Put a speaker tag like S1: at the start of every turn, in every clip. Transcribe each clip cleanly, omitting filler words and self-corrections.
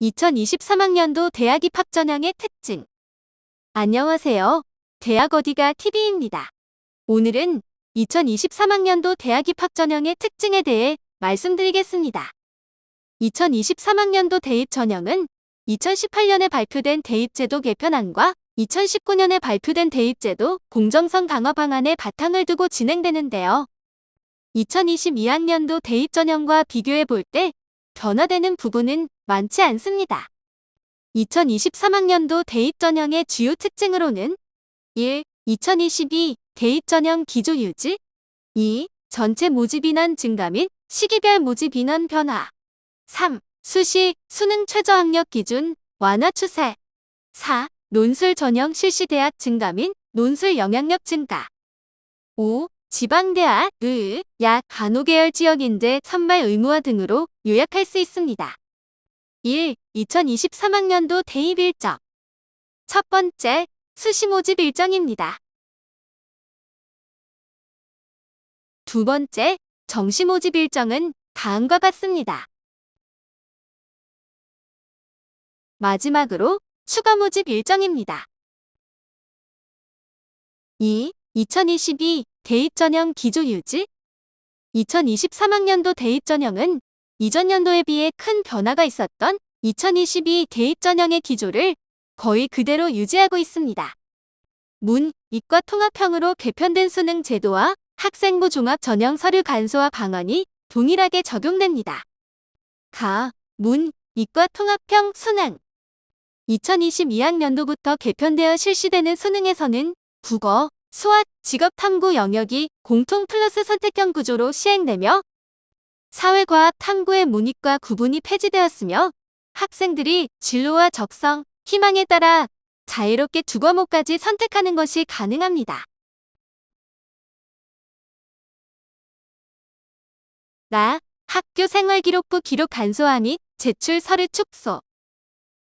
S1: 2023학년도 대학 입학 전형의 특징. 안녕하세요. 대학 어디가 TV입니다. 오늘은 2023학년도 대학 입학 전형의 특징에 대해 말씀드리겠습니다. 2023학년도 대입 전형은 2018년에 발표된 대입제도 개편안과 2019년에 발표된 대입제도 공정성 강화 방안의 바탕을 두고 진행되는데요. 2022학년도 대입 전형과 비교해 볼 때 변화되는 부분은 많지 않습니다. 2023학년도 대입 전형의 주요 특징으로는 1. 2022 대입 전형 기조 유지 2. 전체 모집 인원 증가 및 시기별 모집 인원 변화 3. 수시, 수능 최저 학력 기준 완화 추세 4. 논술 전형 실시 대학 증가 및 논술 영향력 증가 5. 지방대학, 의, 약, 간호계열 지역 인재 선발 의무화 등으로 요약할 수 있습니다. 1. 2023학년도 대입 일정. 첫 번째, 수시 모집 일정입니다. 두 번째, 정시 모집 일정은 다음과 같습니다. 마지막으로 추가 모집 일정입니다. 2. 2022 대입 전형 기조 유지 2023학년도 대입 전형은 이전 연도에 비해 큰 변화가 있었던 2022 대입 전형의 기조를 거의 그대로 유지하고 있습니다. 문, 이과 통합형으로 개편된 수능 제도와 학생부 종합 전형 서류 간소화 방안이 동일하게 적용됩니다. 가, 문, 이과 통합형 수능 2022학년도부터 개편되어 실시되는 수능에서는 국어, 수학, 직업탐구 영역이 공통 플러스 선택형 구조로 시행되며 사회과학 탐구의 문이과 구분이 폐지되었으며 학생들이 진로와 적성, 희망에 따라 자유롭게 두 과목까지 선택하는 것이 가능합니다. 나, 학교 생활기록부 기록 간소화 및 제출 서류 축소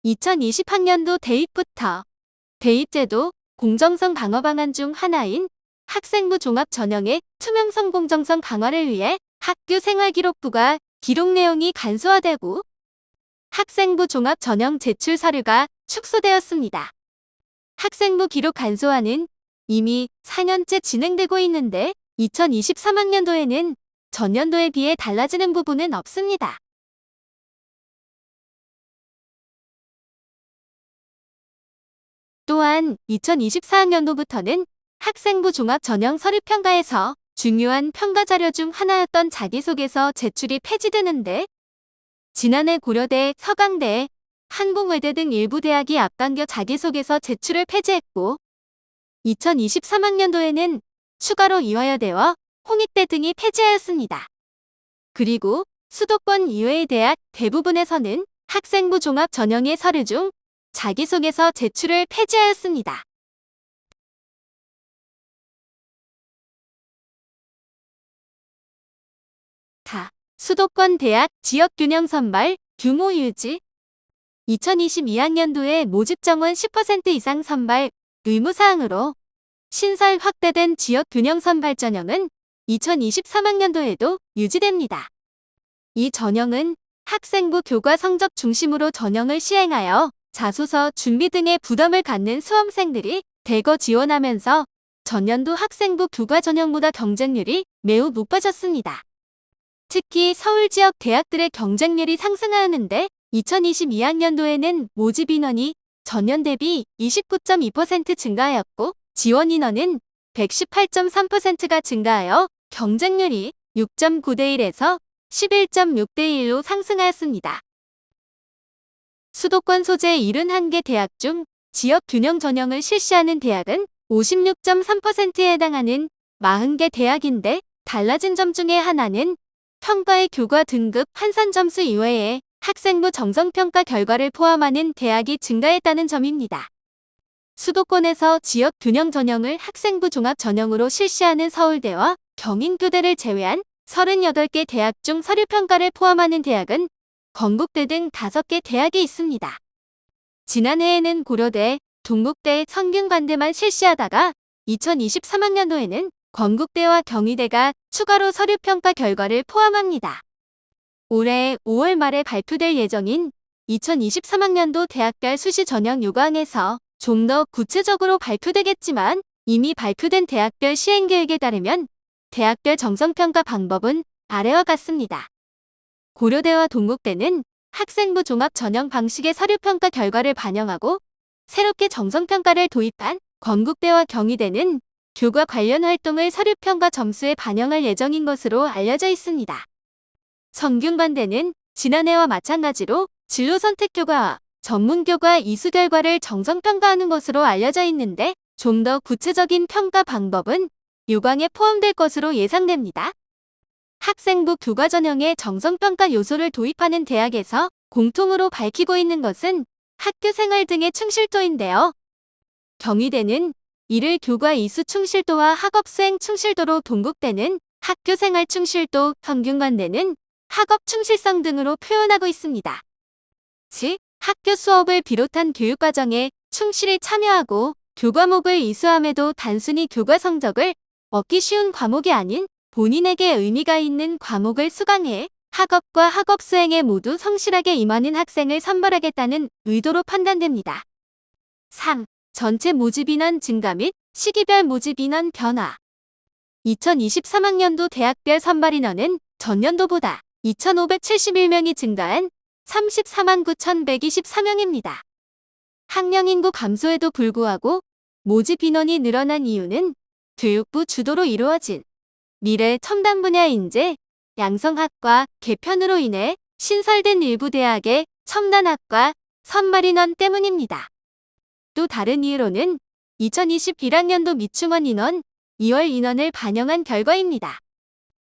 S1: 2020학년도 대입부터 대입제도 공정성 강화 방안 중 하나인 학생부 종합 전형의 투명성 공정성 강화를 위해 학교 생활기록부가 기록 내용이 간소화되고 학생부 종합 전형 제출 서류가 축소되었습니다. 학생부 기록 간소화는 이미 4년째 진행되고 있는데 2023학년도에는 전년도에 비해 달라지는 부분은 없습니다. 또한 2024학년도부터는 학생부 종합 전형 서류 평가에서 중요한 평가 자료 중 하나였던 자기소개서 제출이 폐지되는데 지난해 고려대, 서강대, 한국외대 등 일부 대학이 앞당겨 자기소개서 제출을 폐지했고 2023학년도에는 추가로 이화여대와 홍익대 등이 폐지하였습니다. 그리고 수도권 이외의 대학 대부분에서는 학생부 종합 전형의 서류 중 자기소개서 제출을 폐지하였습니다. 다. 수도권 대학 지역균형 선발 규모 유지 2022학년도에 모집 정원 10% 이상 선발 의무사항으로 신설 확대된 지역균형 선발 전형은 2023학년도에도 유지됩니다. 이 전형은 학생부 교과 성적 중심으로 전형을 시행하여 자소서 준비 등의 부담을 갖는 수험생들이 대거 지원하면서 전년도 학생부 교과 전형보다 경쟁률이 매우 높아졌습니다. 특히 서울 지역 대학들의 경쟁률이 상승하였는데 2022학년도에는 모집 인원이 전년 대비 29.2% 증가하였고 지원 인원은 118.3%가 증가하여 경쟁률이 6.9대 1에서 11.6대 1로 상승하였습니다. 수도권 소재 71개 대학 중 지역 균형 전형을 실시하는 대학은 56.3%에 해당하는 40개 대학인데 달라진 점 중에 하나는 평가의 교과 등급 환산 점수 이외에 학생부 정성평가 결과를 포함하는 대학이 증가했다는 점입니다. 수도권에서 지역 균형 전형을 학생부 종합 전형으로 실시하는 서울대와 경인교대를 제외한 38개 대학 중 서류평가를 포함하는 대학은 건국대 등 5개 대학이 있습니다. 지난해에는 고려대, 동국대, 성균관대만 실시하다가 2023학년도에는 건국대와 경희대가 추가로 서류평가 결과를 포함합니다. 올해 5월 말에 발표될 예정인 2023학년도 대학별 수시 전형 요강에서 좀 더 구체적으로 발표되겠지만 이미 발표된 대학별 시행계획에 따르면 대학별 정성평가 방법은 아래와 같습니다. 고려대와 동국대는 학생부 종합 전형 방식의 서류평가 결과를 반영하고 새롭게 정성평가를 도입한 건국대와 경희대는 교과 관련 활동을 서류평가 점수에 반영할 예정인 것으로 알려져 있습니다. 성균관대는 지난해와 마찬가지로 진로선택교과와 전문교과 이수 결과를 정성평가하는 것으로 알려져 있는데 좀 더 구체적인 평가 방법은 요강에 포함될 것으로 예상됩니다. 학생부 교과 전형에 정성평가 요소를 도입하는 대학에서 공통으로 밝히고 있는 것은 학교 생활 등의 충실도인데요. 경희대는 이를 교과 이수 충실도와 학업 수행 충실도로, 동국대는 학교 생활 충실도, 성균관대는 학업 충실성 등으로 표현하고 있습니다. 즉, 학교 수업을 비롯한 교육과정에 충실히 참여하고 교과목을 이수함에도 단순히 교과 성적을 얻기 쉬운 과목이 아닌 본인에게 의미가 있는 과목을 수강해 학업과 학업 수행에 모두 성실하게 임하는 학생을 선발하겠다는 의도로 판단됩니다. 3. 전체 모집인원 증가 및 시기별 모집인원 변화. 2023학년도 대학별 선발인원은 전년도보다 2,571명이 증가한 34만 9,124명입니다. 학령 인구 감소에도 불구하고 모집 인원이 늘어난 이유는 교육부 주도로 이루어진 미래 첨단 분야 인재 양성학과 개편으로 인해 신설된 일부 대학의 첨단학과 선발 인원 때문입니다. 또 다른 이유로는 2021학년도 미충원 인원 2월 인원을 반영한 결과입니다.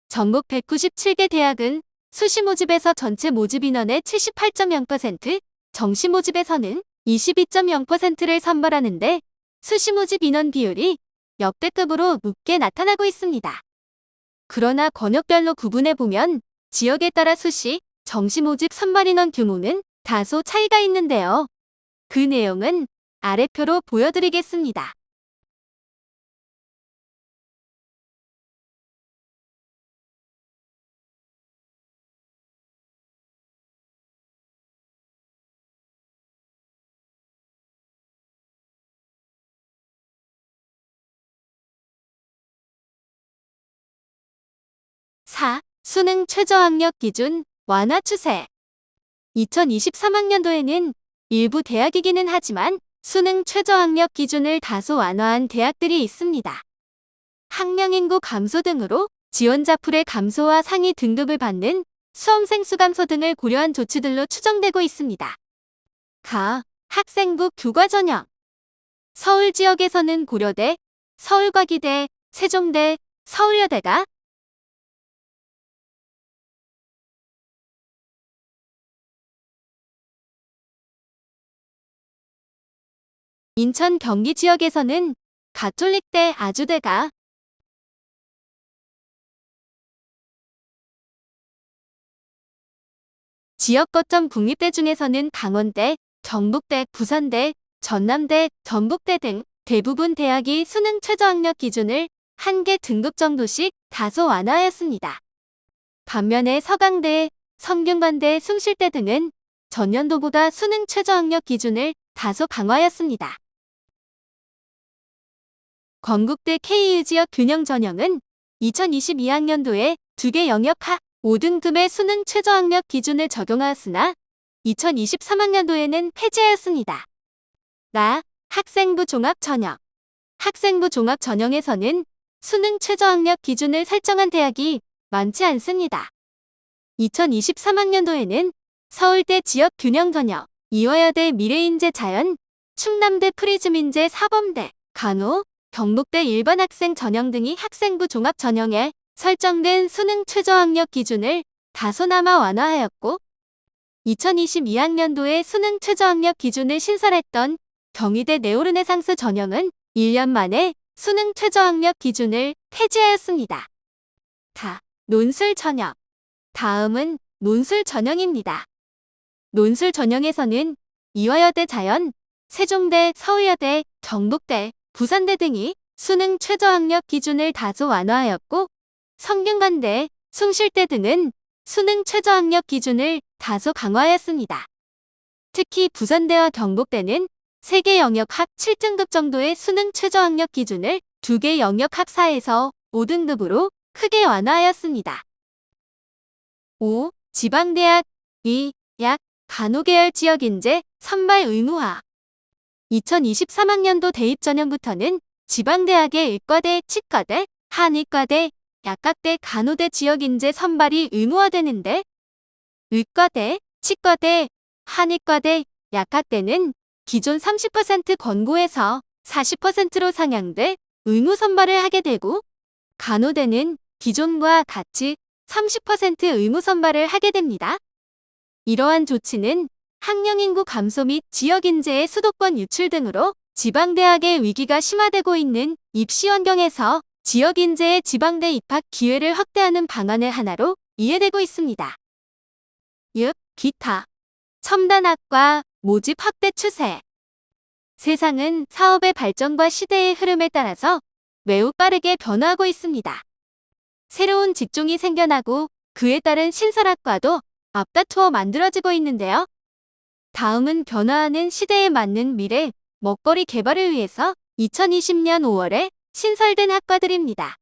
S1: 전국 197개 대학은 수시 모집에서 전체 모집 인원의 78.0%, 정시 모집에서는 22.0%를 선발하는데 수시 모집 인원 비율이 역대급으로 높게 나타나고 있습니다. 그러나 권역별로 구분해보면 지역에 따라 수시, 정시 모집 선발 인원 규모는 다소 차이가 있는데요. 그 내용은 아래표로 보여드리겠습니다. 수능 최저학력 기준 완화 추세. 2023학년도에는 일부 대학이기는 하지만 수능 최저학력 기준을 다소 완화한 대학들이 있습니다. 학령 인구 감소 등으로 지원자 풀의 감소와 상위 등급을 받는 수험생 수 감소 등을 고려한 조치들로 추정되고 있습니다. 학생부 교과 전형. 서울 지역에서는 고려대, 서울과기대, 세종대, 서울여대가 인천 경기 지역에서는 가톨릭대, 아주대가 지역 거점 국립대 중에서는 강원대, 경북대, 부산대, 전남대, 전북대 등 대부분 대학이 수능 최저학력 기준을 한 개 등급 정도씩 다소 완화하였습니다. 반면에 서강대, 성균관대, 숭실대 등은 전년도보다 수능 최저학력 기준을 다소 강화하였습니다. 건국대 KU 지역 균형 전형은 2022학년도에 2개 영역 하 5등급의 수능 최저학력 기준을 적용하였으나 2023학년도에는 폐지하였습니다. 학생부 종합 전형. 학생부 종합 전형에서는 수능 최저학력 기준을 설정한 대학이 많지 않습니다. 2023학년도에는 서울대 지역 균형 전형, 이화여대 미래인재 자연, 충남대 프리즘인재 사범대, 간호, 경북대 일반 학생 전형 등이 학생부 종합 전형에 설정된 수능 최저학력 기준을 다소나마 완화하였고 2022학년도에 수능 최저학력 기준을 신설했던 경희대 네오르네상스 전형은 1년 만에 수능 최저학력 기준을 폐지하였습니다. 논술 전형. 다음은 논술 전형입니다. 논술 전형에서는 이화여대 자연, 세종대, 서울여대, 경북대, 부산대 등이 수능 최저학력 기준을 다소 완화하였고 성균관대, 숭실대 등은 수능 최저학력 기준을 다소 강화하였습니다. 특히 부산대와 경북대는 세계 영역학 7등급 정도의 수능 최저학력 기준을 2개 영역학 4에서 5등급으로 크게 완화하였습니다. 5. 지방대학 2. 약 간호계열 지역인재 선발 의무화 2023학년도 대입 전형부터는 지방대학의 의과대, 치과대, 한의과대, 약학대, 간호대 지역인재 선발이 의무화되는데 의과대, 치과대, 한의과대, 약학대는 기존 30% 권고에서 40%로 상향돼 의무 선발을 하게 되고 간호대는 기존과 같이 30% 의무 선발을 하게 됩니다. 이러한 조치는 학령 인구 감소 및 지역 인재의 수도권 유출 등으로 지방대학의 위기가 심화되고 있는 입시 환경에서 지역 인재의 지방대 입학 기회를 확대하는 방안의 하나로 이해되고 있습니다. 6. 기타 첨단학과 모집 확대 추세 세상은 사업의 발전과 시대의 흐름에 따라서 매우 빠르게 변화하고 있습니다. 새로운 직종이 생겨나고 그에 따른 신설학과도 앞다투어 만들어지고 있는데요. 다음은 변화하는 시대에 맞는 미래 먹거리 개발을 위해서 2020년 5월에 신설된 학과들입니다.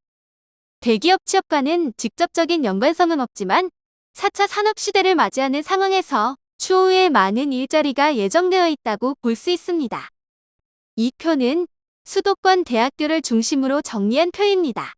S1: 대기업 취업과는 직접적인 연관성은 없지만 4차 산업시대를 맞이하는 상황에서 추후에 많은 일자리가 예정되어 있다고 볼 수 있습니다. 이 표는 수도권 대학교를 중심으로 정리한 표입니다.